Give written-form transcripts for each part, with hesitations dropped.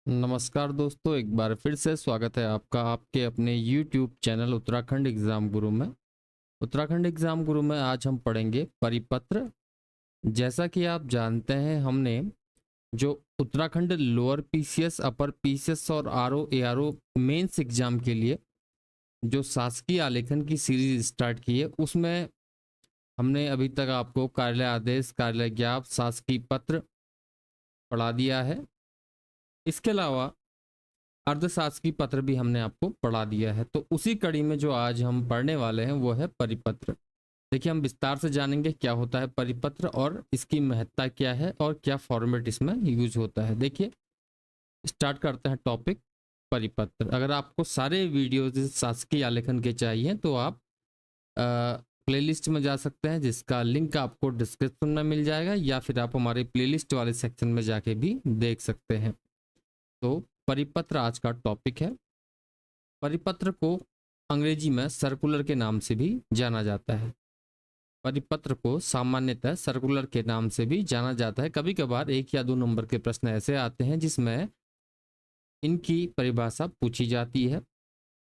नमस्कार दोस्तों, एक बार फिर से स्वागत है आपका आपके अपने YouTube चैनल उत्तराखंड एग्जाम गुरु में। उत्तराखंड एग्जाम गुरु में आज हम पढ़ेंगे परिपत्र। जैसा कि आप जानते हैं, हमने जो Uttarakhand lower PCS, upper PCS और आरओ एआरओ मेंस एग्जाम के लिए जो शासकीय आलेखन की सीरीज स्टार्ट की है, उसमें हमने अभी तक आपको कार्यालय आदेश, कार्यालय ज्ञापन, शासकीय पत्र पढ़ा दिया है। इसके अलावा अर्थशास्त्र की पत्र भी हमने आपको पढ़ा दिया है। तो उसी कड़ी में जो आज हम पढ़ने वाले हैं वो है परिपत्र। देखिए, हम विस्तार से जानेंगे क्या होता है परिपत्र और इसकी महत्ता क्या है और क्या फॉर्मेट इसमें यूज होता है। देखिए, स्टार्ट करते हैं टॉपिक परिपत्र। अगर आपको सारे वीडियोज शासकीय आलेखन के चाहिए तो आप प्लेलिस्ट में जा सकते हैं, जिसका लिंक आपको डिस्क्रिप्शन में मिल जाएगा, या फिर आप हमारे प्लेलिस्ट वाले सेक्शन में जाके भी देख सकते हैं। तो परिपत्र आज का टॉपिक है। परिपत्र को अंग्रेजी में सर्कुलर के नाम से भी जाना जाता है। परिपत्र को सामान्यतः सर्कुलर के नाम से भी जाना जाता है। कभी कभार 1 या 2 नंबर के प्रश्न ऐसे आते हैं जिसमें इनकी परिभाषा पूछी जाती है।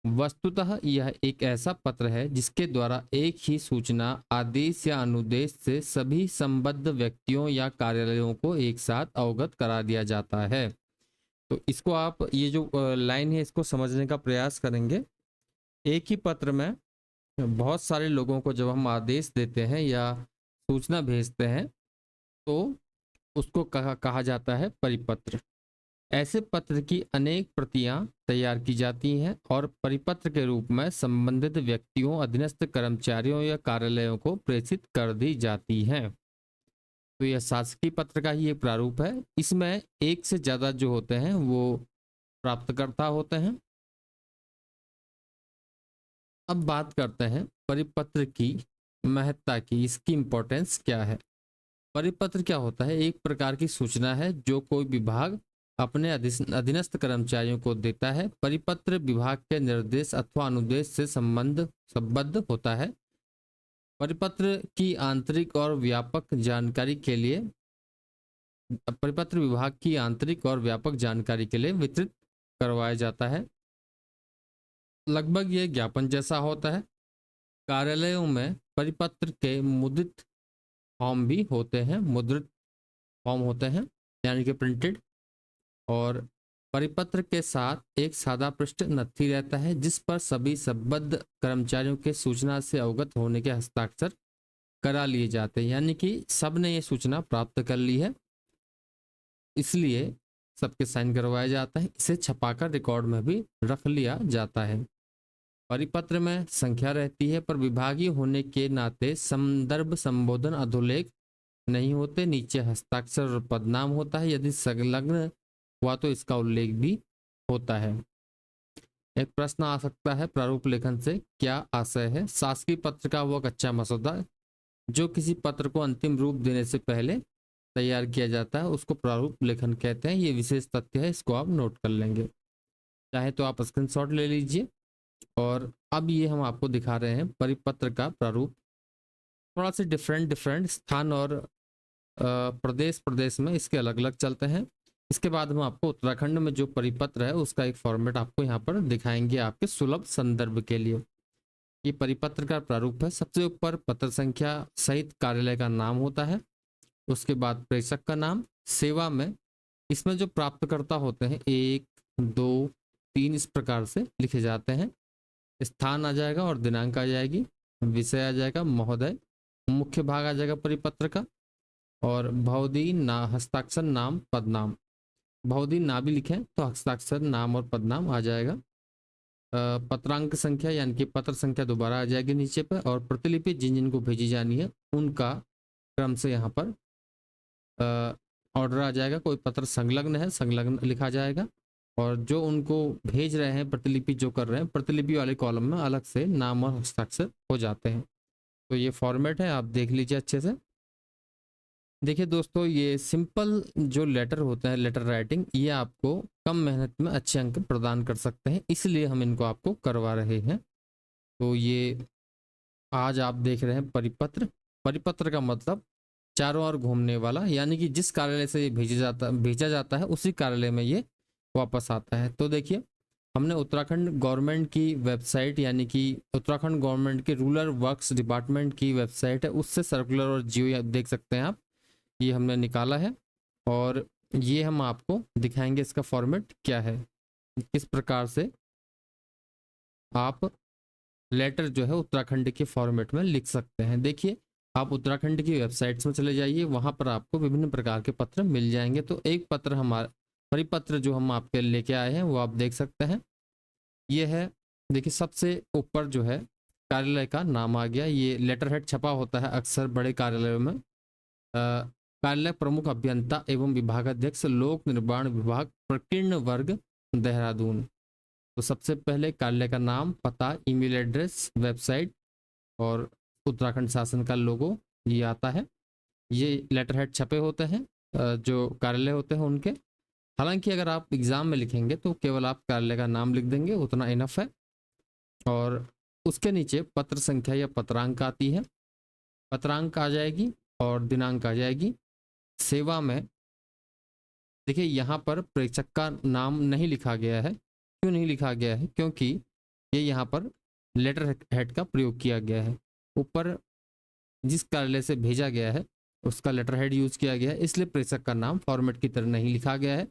वस्तुतः यह एक ऐसा पत्र है जिसके द्वारा एक ही सूचना, आदेश या अनुदेश से सभी संबद्ध व्यक्तियों या कार्यालयों को एक साथ अवगत करा दिया जाता है। तो इसको आप, ये जो लाइन है, इसको समझने का प्रयास करेंगे। एक ही पत्र में बहुत सारे लोगों को जब हम आदेश देते हैं या सूचना भेजते हैं तो उसको कहा जाता है परिपत्र। ऐसे पत्र की अनेक प्रतियां तैयार की जाती हैं और परिपत्र के रूप में संबंधित व्यक्तियों, अधीनस्थ कर्मचारियों या कार्यालयों को प्रेषित कर दी जाती हैं। तो यह शासकीय पत्र का ही एक प्रारूप है। इसमें एक से ज़्यादा जो होते हैं वो प्राप्तकर्ता होते हैं। अब बात करते हैं परिपत्र की महत्ता की, इसकी इंपॉर्टेंस क्या है। परिपत्र क्या होता है? एक प्रकार की सूचना है जो कोई विभाग अपने अधीनस्थ कर्मचारियों को देता है। परिपत्र विभाग के निर्देश अथवा अनुदेश से संबद्ध होता है। परिपत्र की आंतरिक और व्यापक जानकारी के लिए परिपत्र विभाग की आंतरिक और व्यापक जानकारी के लिए वितरित करवाया जाता है। लगभग ये ज्ञापन जैसा होता है। कार्यालयों में परिपत्र के मुद्रित फॉर्म भी होते हैं, मुद्रित फॉर्म होते हैं यानी कि प्रिंटेड। और परिपत्र के साथ एक सादा पृष्ठ नत्थी रहता है जिस पर सभी संबद्ध कर्मचारियों के सूचना से अवगत होने के हस्ताक्षर करा लिए जाते हैं, यानी कि सब ने ये सूचना प्राप्त कर ली है, इसलिए सबके साइन करवाया जाता है। इसे छपाकर रिकॉर्ड में भी रख लिया जाता है। परिपत्र में संख्या रहती है, पर विभागीय होने के नाते संदर्भ, संबोधन, अधोलेख नहीं होते। नीचे हस्ताक्षर और पदनाम होता है। यदि संलग्न हुआ तो इसका उल्लेख भी होता है। एक प्रश्न आ सकता है प्रारूप लेखन से क्या आशय है। शासकीय पत्र का वह कच्चा मसौदा जो किसी पत्र को अंतिम रूप देने से पहले तैयार किया जाता है, उसको प्रारूप लेखन कहते हैं। ये विशेष तथ्य है, इसको आप नोट कर लेंगे। चाहे तो आप स्क्रीनशॉट ले लीजिए। और अब ये हम आपको दिखा रहे हैं परिपत्र का प्रारूप। थोड़ा सा डिफरेंट स्थान और प्रदेश प्रदेश में इसके अलग अलग चलते हैं। इसके बाद हम आपको उत्तराखंड में जो परिपत्र है उसका एक फॉर्मेट आपको यहाँ पर दिखाएंगे आपके सुलभ संदर्भ के लिए। ये परिपत्र का प्रारूप है। सबसे ऊपर पत्र संख्या सहित कार्यालय का नाम होता है। उसके बाद प्रेषक का नाम। सेवा में इसमें जो प्राप्तकर्ता होते हैं 1, 2, 3 इस प्रकार से लिखे जाते हैं। स्थान आ जाएगा और दिनांक आ जाएगी। विषय आ जाएगा महोदय। मुख्य भाग आ जाएगा परिपत्र का। और भवदी ना, हस्ताक्षर, नाम, पदनाम। भवदी ना भी लिखें तो हस्ताक्षर, नाम और पदनाम आ जाएगा। पत्रांक संख्या यानी कि पत्र संख्या दोबारा आ जाएगी नीचे पर। और प्रतिलिपि जिन जिन को भेजी जानी है उनका क्रम से यहाँ पर ऑर्डर आ जाएगा। कोई पत्र संलग्न है, संलग्न लिखा जाएगा। और जो उनको भेज रहे हैं, प्रतिलिपि जो कर रहे हैं, प्रतिलिपि वाले कॉलम में अलग से नाम और हस्ताक्षर हो जाते हैं। तो ये फॉर्मेट है, आप देख लीजिए अच्छे से। देखिए दोस्तों, ये सिंपल जो लेटर होता है, लेटर राइटिंग, ये आपको कम मेहनत में अच्छे अंक प्रदान कर सकते हैं, इसलिए हम इनको आपको करवा रहे हैं। तो ये आज आप देख रहे हैं परिपत्र। परिपत्र का मतलब चारों ओर घूमने वाला, यानी कि जिस कार्यालय से ये भेजा जाता है उसी कार्यालय में ये वापस आता है। तो देखिए हमने उत्तराखंड गवर्नमेंट की वेबसाइट यानी कि उत्तराखंड गवर्नमेंट के रूरल वर्क्स डिपार्टमेंट की वेबसाइट है, उससे सर्कुलर और जियो देख सकते हैं आप, ये हमने निकाला है और ये हम आपको दिखाएंगे इसका फॉर्मेट क्या है, किस प्रकार से आप लेटर जो है उत्तराखंड के फॉर्मेट में लिख सकते हैं। देखिए आप उत्तराखंड की वेबसाइट्स में चले जाइए, वहाँ पर आपको विभिन्न प्रकार के पत्र मिल जाएंगे। तो एक पत्र हमारा परिपत्र जो हम आपके लेके आए हैं वो आप देख सकते हैं, ये है। देखिए सबसे ऊपर जो है कार्यालय का नाम आ गया, ये लेटर हेड छपा होता है अक्सर बड़े कार्यालयों में। कार्यालय प्रमुख अभियंता एवं विभागाध्यक्ष लोक निर्माण विभाग प्रकीर्ण वर्ग देहरादून। तो सबसे पहले कार्यालय का नाम, पता, ईमेल एड्रेस, वेबसाइट और उत्तराखंड शासन का लोगो ये आता है। ये लेटर हेड छपे होते हैं जो कार्यालय होते हैं उनके। हालांकि अगर आप एग्जाम में लिखेंगे तो केवल आप कार्यालय का नाम लिख देंगे, उतना इनफ है। और उसके नीचे पत्र संख्या या पत्रांक आती है, पत्रांक आ जाएगी और दिनांक आ जाएगी। सेवा में देखिए यहाँ पर प्रेषक का नाम नहीं लिखा गया है। क्यों नहीं लिखा गया है? क्योंकि ये यहाँ पर लेटर हेड का प्रयोग किया गया है। ऊपर जिस कार्यालय से भेजा गया है उसका लेटर हेड यूज किया गया है, इसलिए प्रेषक का नाम फॉर्मेट की तरह नहीं लिखा गया है।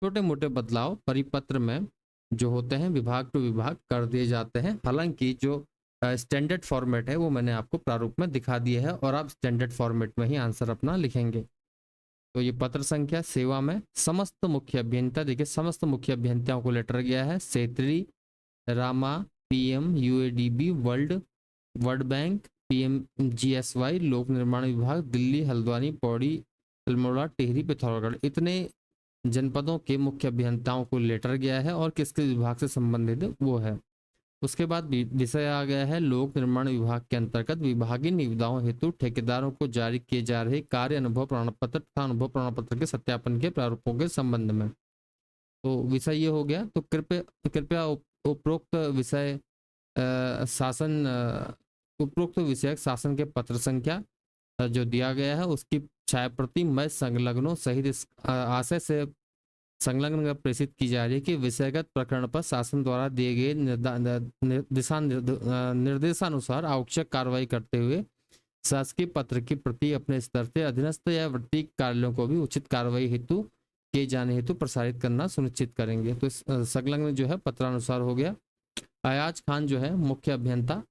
छोटे मोटे बदलाव परिपत्र में जो होते हैं विभाग टू विभाग कर दिए जाते हैं। हालांकि जो स्टैंडर्ड फॉर्मेट है वो मैंने आपको प्रारूप में दिखा दिया है और आप स्टैंडर्ड फॉर्मेट में ही आंसर अपना लिखेंगे। तो ये पत्र संख्या सेवा में समस्त मुख्य अभियंता, देखिए समस्त मुख्य अभियंताओं को लेटर गया है। सेत्री, रामा, PM, UADB, World Bank, PMGSY, लोक निर्माण विभाग, दिल्ली, हल्द्वानी, पौड़ी, अल्मोड़ा, टिहरी, पिथौरागढ़, इतने जनपदों के मुख्य अभियंताओं को लेटर गया है और किसके विभाग से संबंधित वो है। उसके बाद विषय आ गया है लोक निर्माण विभाग के अंतर्गत विभागीय निविदाओं हेतु ठेकेदारों को जारी किए जा रहे कार्य अनुभव प्रमाण पत्र तथा अनुभव प्रमाण पत्र के सत्यापन के प्रारूपों के संबंध में। तो विषय ये हो गया। तो कृपया कृपया उपरोक्त विषय शासन उपरोक्त विषयक शासन के पत्र संख्या जो दिया गया है उसकी छायाप्रति मैं संलग्नों सहित इस आशय से संलग्न प्रेषित की जा रही है कि विषयगत प्रकरण पर शासन द्वारा दिए गए निर्देशानुसार आवश्यक कार्रवाई करते हुए शासकीय पत्र की प्रति अपने स्तर से अधीनस्थ या वृत्ति कार्यालयों को भी उचित कार्रवाई हेतु किए जाने हेतु प्रसारित करना सुनिश्चित करेंगे। तो संलग्न जो है पत्रानुसार हो गया। अयाज खान जो है मुख्य अभियंता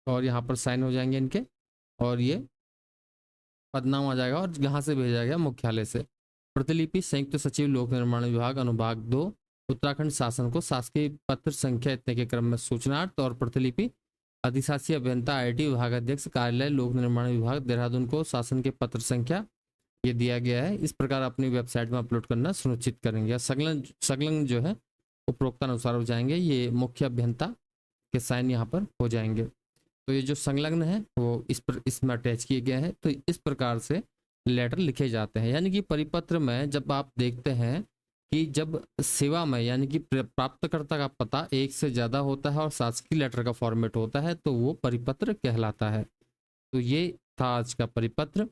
और यहाँ पर साइन हो जाएंगे इनके और ये पदनाम आ जाएगा और यहाँ से भेजा गया मुख्यालय से। प्रतिलिपि संयुक्त सचिव लोक निर्माण विभाग अनुभाग 2 उत्तराखंड शासन को शासकीय पत्र संख्या इतने के क्रम में सूचनार्थ और प्रतिलिपि अधिशासी अभियंता आईटी विभागाध्यक्ष कार्यालय लोक निर्माण विभाग देहरादून को शासन के पत्र संख्या ये दिया गया है, इस प्रकार अपनी वेबसाइट में अपलोड करना सुनिश्चित करेंगे। संलग्न जो है उपरोक्तानुसार हो जाएंगे, ये मुख्य अभियंता के साइन यहाँ पर हो जाएंगे। तो ये जो संलग्न है वो इसमें अटैच किए गए हैं। तो इस प्रकार से लेटर लिखे जाते हैं। यानी कि परिपत्र में जब आप देखते हैं कि जब सेवा में यानी कि प्राप्तकर्ता का पता एक से ज़्यादा होता है और शासकीय लेटर का फॉर्मेट होता है तो वो परिपत्र कहलाता है। तो ये था आज का परिपत्र।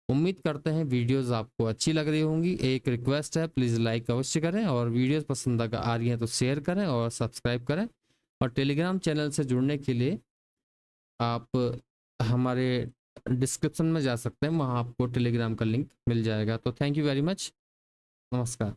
उम्मीद करते हैं वीडियोस आपको अच्छी लग रही होंगी। एक रिक्वेस्ट है, प्लीज़ लाइक अवश्य करें और वीडियोस पसंद आ रही हैं तो शेयर करें और सब्सक्राइब करें। और टेलीग्राम चैनल से जुड़ने के लिए आप हमारे डिस्क्रिप्शन में जा सकते हैं, वहाँ आपको टेलीग्राम का लिंक मिल जाएगा। तो थैंक यू वेरी मच, नमस्कार।